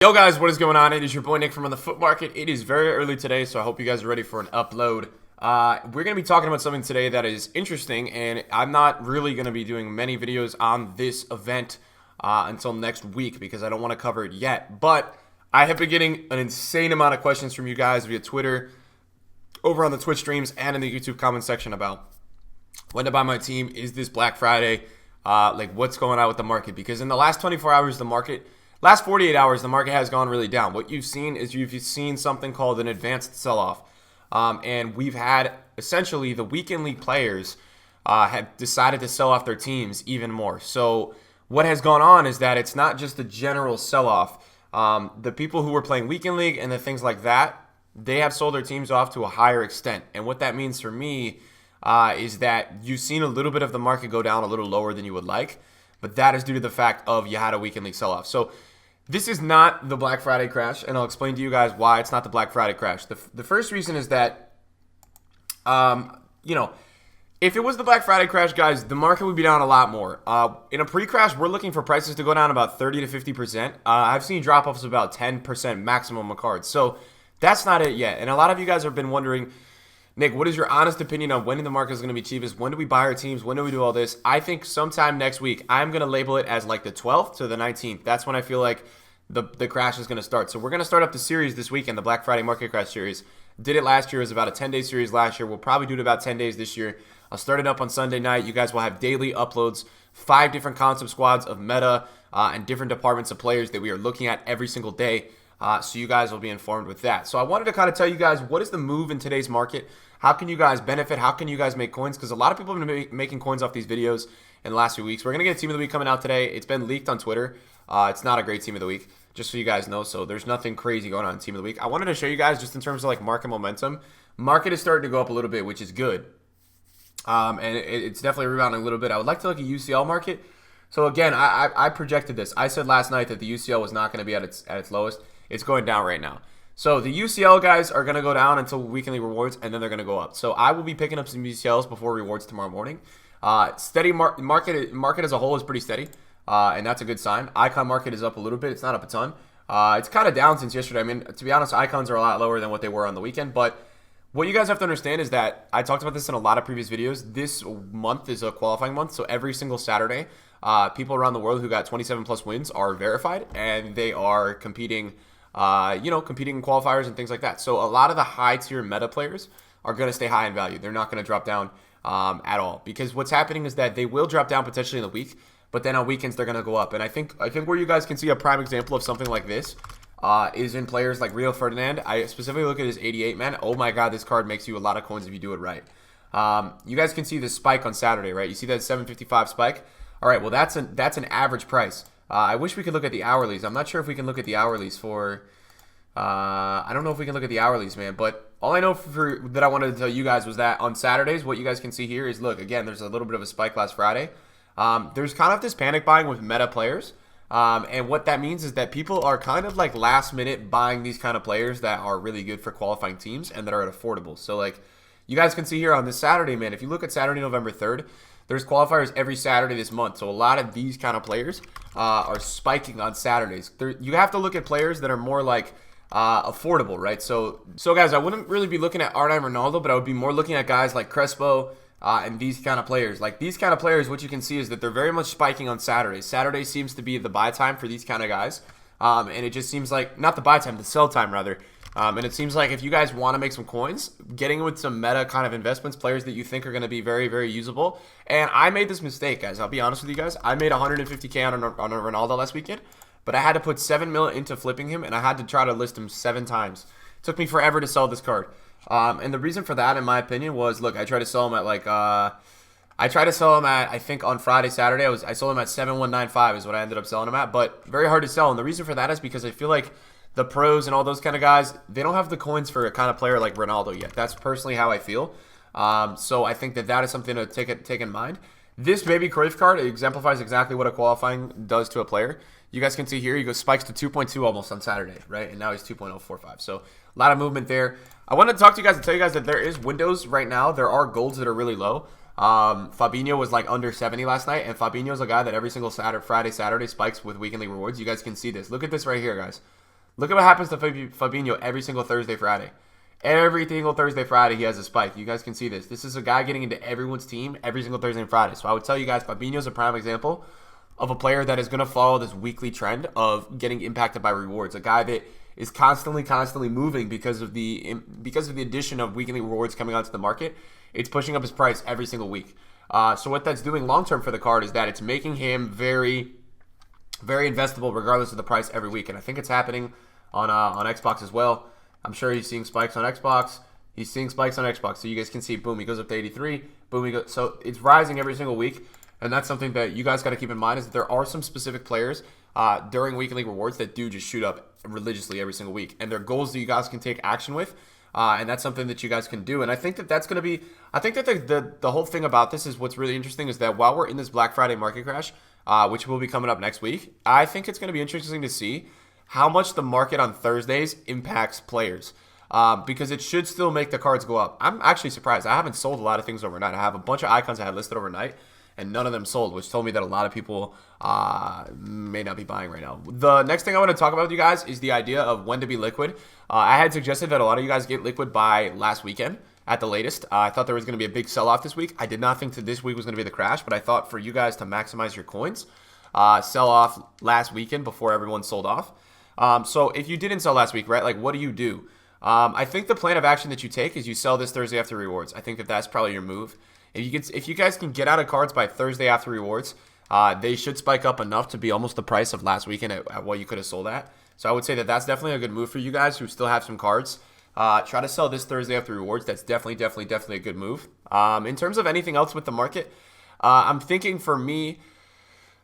Yo guys, what is going on? It is your boy Nick from On The Foot Market. It is very early today, so I hope you guys are ready for an upload. We're going to be talking about something today that is interesting, and I'm not really going to be doing many videos on this event until next week because I don't want to cover it yet. But I have been getting an insane amount of questions from you guys via Twitter, over on the Twitch streams, and in the YouTube comment section about when to buy my team. Is this Black Friday? Like what's going on with the market? Because in the last 24 hours, last 48 hours, the market has gone really down. What you've seen is you've seen something called an advanced sell-off. And we've had essentially the weekend league players have decided to sell off their teams even more. So what has gone on is that it's not just a general sell-off. The people who were playing weekend league and the things like that, they have sold their teams off to a higher extent. And what that means for me is that you've seen a little bit of the market go down a little lower than you would like. But that is due to the fact of you had a weekend league sell-off. So this is not the Black Friday crash, and I'll explain to you guys why it's not the Black Friday crash. The first reason is that, if it was the Black Friday crash, guys, the market would be down a lot more. In a pre-crash, we're looking for prices to go down about 30 to 50%. I've seen drop-offs of about 10% maximum of cards. So that's not it yet. And a lot of you guys have been wondering, Nick, what is your honest opinion on when the market is going to be cheapest? When do we buy our teams? When do we do all this? I think sometime next week. I'm going to label it as like the 12th to the 19th. That's when I feel like the crash is going to start. So we're going to start up the series this weekend, the Black Friday Market Crash series. Did it last year. It was about a 10-day series last year. We'll probably do it about 10 days this year. I'll start it up on Sunday night. You guys will have daily uploads, 5 different concept squads of meta and different departments of players that we are looking at every single day. So you guys will be informed with that. So I wanted to kind of tell you guys what is the move in today's market. How can you guys benefit? How can you guys make coins? Because a lot of people have been making coins off these videos in the last few weeks. We're going to get a team of the week coming out today. It's been leaked on Twitter. It's not a great team of the week, just so you guys know. So there's nothing crazy going on in team of the week. I wanted to show you guys just in terms of like market momentum. Market is starting to go up a little bit, which is good. And it's definitely rebounding a little bit. I would like to look at UCL market. So again, I projected this. I said last night that the UCL was not going to be at its lowest. It's going down right now. So the UCL guys are going to go down until weekly rewards, and then they're going to go up. So I will be picking up some UCLs before rewards tomorrow morning. Steady market as a whole is pretty steady, and that's a good sign. Icon market is up a little bit. It's not up a ton. It's kind of down since yesterday. I mean, to be honest, icons are a lot lower than what they were on the weekend. But what you guys have to understand is that I talked about this in a lot of previous videos. This month is a qualifying month, so every single Saturday, people around the world who got 27 plus wins are verified, and they are competing competing in qualifiers and things like that. So a lot of the high tier meta players are going to stay high in value. They're not going to drop down at all, because what's happening is that they will drop down potentially in the week, but then on weekends they're going to go up. And I think where you guys can see a prime example of something like this is in players like Rio Ferdinand. I specifically look at his 88 man. Oh my God, this card makes you a lot of coins if you do it right. You guys can see the spike on Saturday, right? You see that 755 spike. All right, well that's an average price. I wish we could look at the hourlies. I'm not sure if we can look at the hourlies for... I don't know if we can look at the hourlies, man. But all I know that I wanted to tell you guys was that on Saturdays, what you guys can see here is, look, again, there's a little bit of a spike last Friday. There's kind of this panic buying with meta players. And what that means is that people are kind of like last minute buying these kind of players that are really good for qualifying teams and that are affordable. So like you guys can see here on this Saturday, man, if you look at Saturday, November 3rd, there's qualifiers every Saturday this month. So a lot of these kind of players are spiking on Saturdays. You have to look at players that are more like affordable, right? So guys, I wouldn't really be looking at R9 Ronaldo, but I would be more looking at guys like Crespo and these kind of players. Like these kind of players, what you can see is that they're very much spiking on Saturdays. Saturday seems to be the buy time for these kind of guys. And it just seems like, not the buy time, the sell time rather. And it seems like if you guys want to make some coins, getting with some meta kind of investments, players that you think are going to be very, very usable. And I made this mistake, guys. I'll be honest with you guys. I made 150K on a Ronaldo last weekend, but I had to put 7 mil into flipping him, and I had to try to list him 7 times. It took me forever to sell this card. And the reason for that, in my opinion, was, look, I tried to sell him at like, I think on Friday, Saturday, I sold him at 7195 is what I ended up selling him at, but very hard to sell. And the reason for that is because I feel like the pros and all those kind of guys, they don't have the coins for a kind of player like Ronaldo yet. That's personally how I feel. So I think that is something to take in mind. This baby Cruyff card exemplifies exactly what a qualifying does to a player. You guys can see here, he goes spikes to 2.2 almost on Saturday, right? And now he's 2.045. So a lot of movement there. I wanted to talk to you guys and tell you guys that there is windows right now. There are golds that are really low. Fabinho was like under 70 last night, and Fabinho's a guy that every single Friday, Saturday spikes with weekly rewards. You guys can see this. Look at this right here, guys. Look at what happens to Fabinho every single Thursday, Friday. Every single Thursday, Friday, he has a spike. You guys can see this. This is a guy getting into everyone's team every single Thursday and Friday. So I would tell you guys, Fabinho's a prime example of a player that is going to follow this weekly trend of getting impacted by rewards. A guy that is constantly moving because of the addition of weekly rewards coming onto the market. It's pushing up his price every single week. So what that's doing long term for the card is that it's making him very, very investable regardless of the price every week. And I think it's happening on Xbox as well. I'm sure he's seeing spikes on Xbox. He's seeing spikes on Xbox. So you guys can see, boom, he goes up to 83. Boom, he goes. So it's rising every single week. And that's something that you guys got to keep in mind is that there are some specific players during weekly rewards that do just shoot up religiously every single week. And they're goals that you guys can take action with. And that's something that you guys can do. And I think that that's going to be, I think that the whole thing about this is what's really interesting is that while we're in this Black Friday market crash, which will be coming up next week, I think it's going to be interesting to see how much the market on Thursdays impacts players. Because it should still make the cards go up. I'm actually surprised. I haven't sold a lot of things overnight. I have a bunch of icons I had listed overnight, and none of them sold, which told me that a lot of people may not be buying right now. The next thing I want to talk about with you guys is the idea of when to be liquid. I had suggested that a lot of you guys get liquid by last weekend at the latest. I thought there was going to be a big sell-off this week. I did not think that this week was going to be the crash, but I thought for you guys to maximize your coins, sell off last weekend before everyone sold off. So if you didn't sell last week, right, like what do you do? I think the plan of action that you take is you sell this Thursday after rewards. I think that that's probably your move. If you guys can get out of cards by Thursday after rewards, they should spike up enough to be almost the price of last weekend at what you could have sold at. So I would say that that's definitely a good move for you guys who still have some cards. Try to sell this Thursday after rewards. That's definitely a good move. In terms of anything else with the market, I'm thinking for me,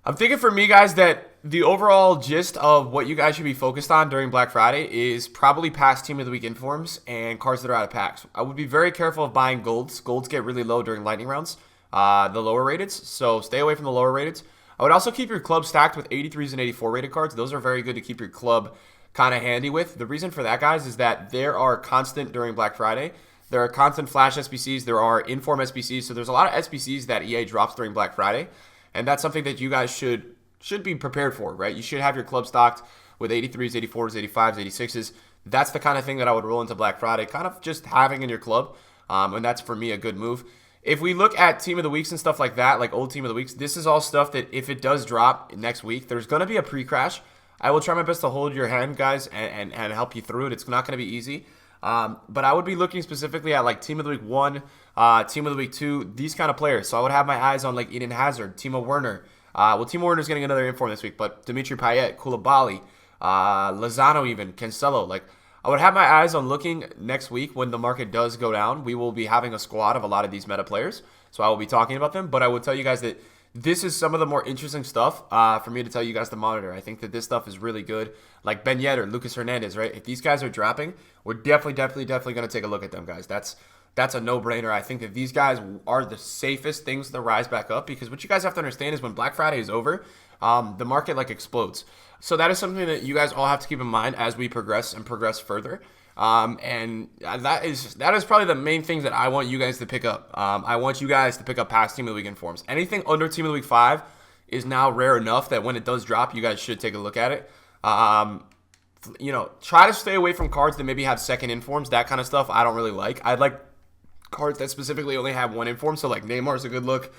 guys, that the overall gist of what you guys should be focused on during Black Friday is probably past Team of the Week informs and cards that are out of packs. I would be very careful of buying golds. Golds get really low during lightning rounds, the lower rated, so stay away from the lower rated. I would also keep your club stacked with 83s and 84 rated cards. Those are very good to keep your club kind of handy with. The reason for that, guys, is that there are constant during Black Friday. There are constant flash SBCs. There are inform SBCs. So there's a lot of SBCs that EA drops during Black Friday. And that's something that you guys should be prepared for, right? You should have your club stocked with 83s, 84s, 85s, 86s. That's the kind of thing that I would roll into Black Friday, kind of just having in your club. And that's, for me, a good move. If we look at Team of the Weeks and stuff like that, like old Team of the Weeks, this is all stuff that if it does drop next week, there's going to be a pre-crash. I will try my best to hold your hand, guys, and help you through it. It's not going to be easy. But I would be looking specifically at like Team of the Week 1, Team of the Week 2, these kind of players. So I would have my eyes on like Eden Hazard, Timo Werner. Timo Werner's getting another inform this week, but Dimitri Payet, Koulibaly, Lozano even, Cancelo. Like, I would have my eyes on looking next week when the market does go down. We will be having a squad of a lot of these meta players, so I will be talking about them. But I will tell you guys that this is some of the more interesting stuff for me to tell you guys to monitor. I think that this stuff is really good. Like Ben Yedder, Lucas Hernandez, right? If these guys are dropping, we're definitely going to take a look at them, guys. That's a no-brainer. I think that these guys are the safest things to rise back up because what you guys have to understand is when Black Friday is over, the market like explodes. So that is something that you guys all have to keep in mind as we progress further. And that is probably the main things that I want you guys to pick up. I want you guys to pick up past Team of the Week informs. Anything under Team of the Week 5 is now rare enough that when it does drop, you guys should take a look at it. Try to stay away from cards that maybe have second informs. That kind of stuff I don't really like. I'd like cards that specifically only have one inform. So like Neymar is a good look.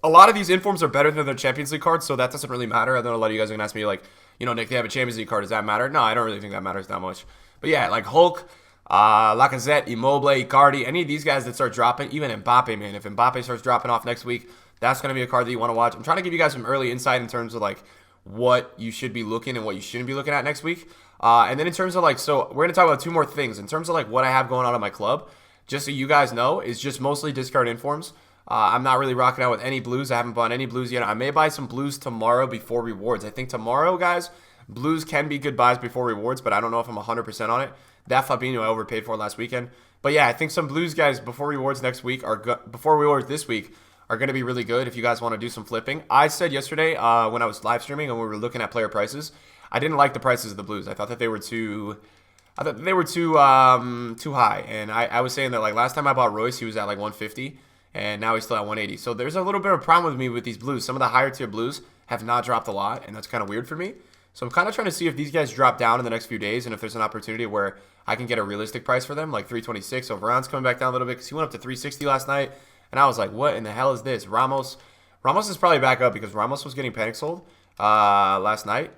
A lot of these informs are better than their Champions League cards, so that doesn't really matter. I know a lot of you guys are going to ask me, like, Nick, they have a Champions League card. Does that matter? No, I don't really think that matters that much. But yeah, like Hulk, Lacazette, Immobile, Icardi, any of these guys that start dropping, even Mbappe, man. If Mbappe starts dropping off next week, that's going to be a card that you want to watch. I'm trying to give you guys some early insight in terms of, like, what you should be looking and what you shouldn't be looking at next week. And then in terms of, like, so we're going to talk about two more things. In terms of, like, what I have going on in my club, just so you guys know, is just mostly discard informs. I'm not really rocking out with any blues. I haven't bought any blues yet. I may buy some blues tomorrow before rewards. I think tomorrow, guys, blues can be good buys before rewards, but I don't know if I'm 100% on it. That Fabinho I overpaid for last weekend. But yeah, I think some blues, guys, before rewards this week are going to be really good if you guys want to do some flipping. I said yesterday when I was live streaming and we were looking at player prices, I didn't like the prices of the blues. I thought that they were too high. And I was saying that, like, last time I bought Royce, he was at like 150. And now he's still at 180. So there's a little bit of a problem with me with these blues. Some of the higher tier blues have not dropped a lot, and that's kind of weird for me. So I'm kind of trying to see if these guys drop down in the next few days and if there's an opportunity where I can get a realistic price for them, like 326. So Varane coming back down a little bit because he went up to 360 last night. And I was like, what in the hell is this? Ramos is probably back up because Ramos was getting panic sold last night.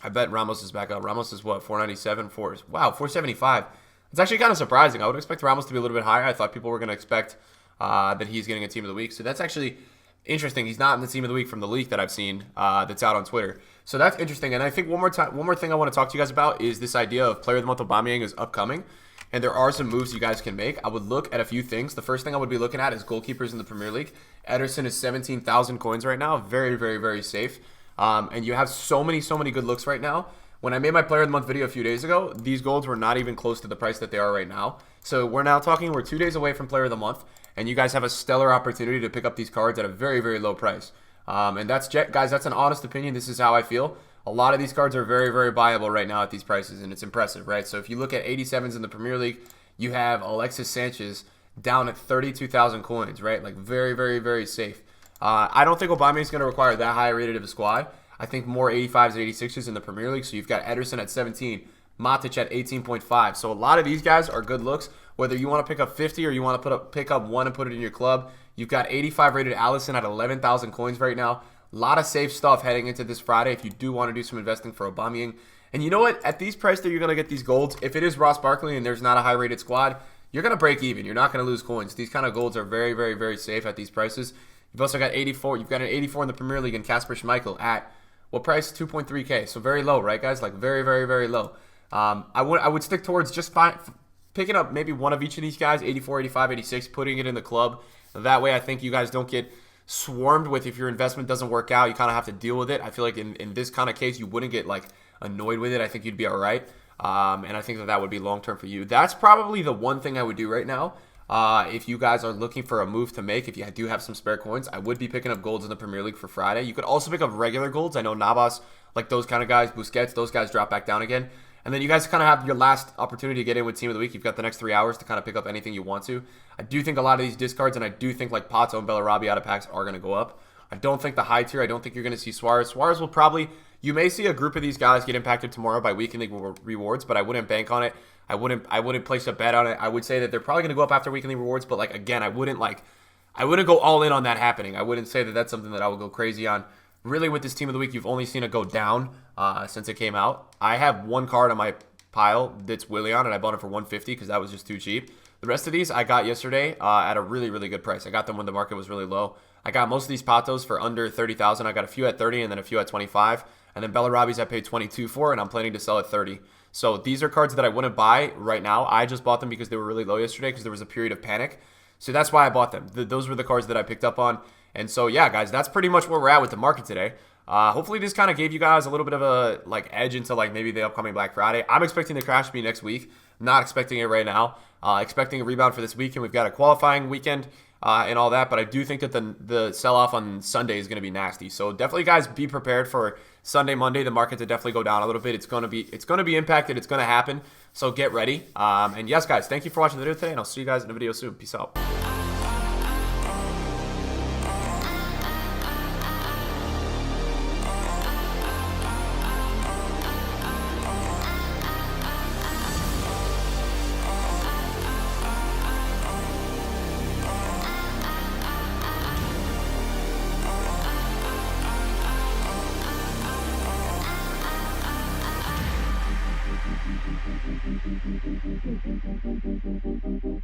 I bet Ramos is back up. Ramos is what, 497? Wow, 475. It's actually kind of surprising. I would expect Ramos to be a little bit higher. I thought people were going to expect that he's getting a team of the week. So that's actually interesting. He's not in the team of the week from the leak that I've seen that's out on Twitter. So that's interesting. And I think one more thing I want to talk to you guys about is this idea of player of the month Aubameyang is upcoming. And there are some moves you guys can make. I would look at a few things. The first thing I would be looking at is goalkeepers in the Premier League. Ederson is 17,000 coins right now. Very, very, very safe. And you have so many good looks right now. When I made my player of the month video a few days ago, these golds were not even close to the price that they are right now. So we're 2 days away from player of the month. And you guys have a stellar opportunity to pick up these cards at a very, very low price. And that's, guys, that's an honest opinion. This is how I feel. A lot of these cards are very, very buyable right now at these prices, and it's impressive, right? So if you look at 87s in the Premier League, you have Alexis Sanchez down at 32,000 coins, right? Like very, very, very safe. I don't think Aubameyang is going to require that high rated of a squad. I think more 85s and 86s in the Premier League. So you've got Ederson at 17, Matic at 18.5. So a lot of these guys are good looks. Whether you want to pick up 50 or you want to pick up one and put it in your club, you've got 85 rated Alisson at 11,000 coins right now. A lot of safe stuff heading into this Friday if you do want to do some investing for Aubameyang. And you know what? At these prices that you're going to get these golds, if it is Ross Barkley and there's not a high-rated squad, you're going to break even. You're not going to lose coins. These kind of golds are very, very, very safe at these prices. You've also got 84. You've got an 84 in the Premier League and Kasper Schmeichel at what price? 2.3K. So very low, right, guys? Like very, very, very low. I would stick towards just picking up maybe one of each of these guys, 84, 85, 86, putting it in the club. That way I think you guys don't get swarmed with if your investment doesn't work out. You kind of have to deal with it. I feel like in this kind of case, you wouldn't get like annoyed with it. I think you'd be all right. And I think that would be long-term for you. That's probably the one thing I would do right now. If you guys are looking for a move to make, if you do have some spare coins, I would be picking up golds in the Premier League for Friday. You could also pick up regular golds. I know Navas, like those kind of guys, Busquets, those guys drop back down again. And then you guys kind of have your last opportunity to get in with Team of the Week. You've got the next 3 hours to kind of pick up anything you want to. I do think a lot of these discards, and I do think like Pato and Bellarabi out of packs are going to go up. I don't think the high tier, I don't think you're going to see Suarez. Suarez will probably, you may see a group of these guys get impacted tomorrow by weekend league rewards, but I wouldn't bank on it. I wouldn't place a bet on it. I would say that they're probably going to go up after weekend league rewards, but like again, I wouldn't go all in on that happening. I wouldn't say that that's something that I would go crazy on. Really, with this Team of the Week, you've only seen it go down since it came out. I have one card on my pile that's Willian, and I bought it for 150 because that was just too cheap. The rest of these I got yesterday at a really, really good price. I got them when the market was really low. I got most of these Patos for under 30,000. I got a few at 30 and then a few at 25. And then Bellarabi's I paid 22 for, and I'm planning to sell at 30. So these are cards that I wouldn't buy right now. I just bought them because they were really low yesterday because there was a period of panic. So that's why I bought them. Those were the cards that I picked up on. And so, yeah, guys, that's pretty much where we're at with the market today. Hopefully this kind of gave you guys a little bit of a edge into maybe the upcoming Black Friday. I'm expecting the crash to be next week. Not expecting it right now. Expecting a rebound for this weekend. We've got a qualifying weekend and all that, but I do think that the sell-off on Sunday is going to be nasty. So definitely, guys, be prepared for Sunday, Monday, the market to definitely go down a little bit. It's going to be impacted. It's going to happen. So get ready. And yes, guys, thank you for watching the video today, and I'll see you guys in a video soon. Peace out. Thank you.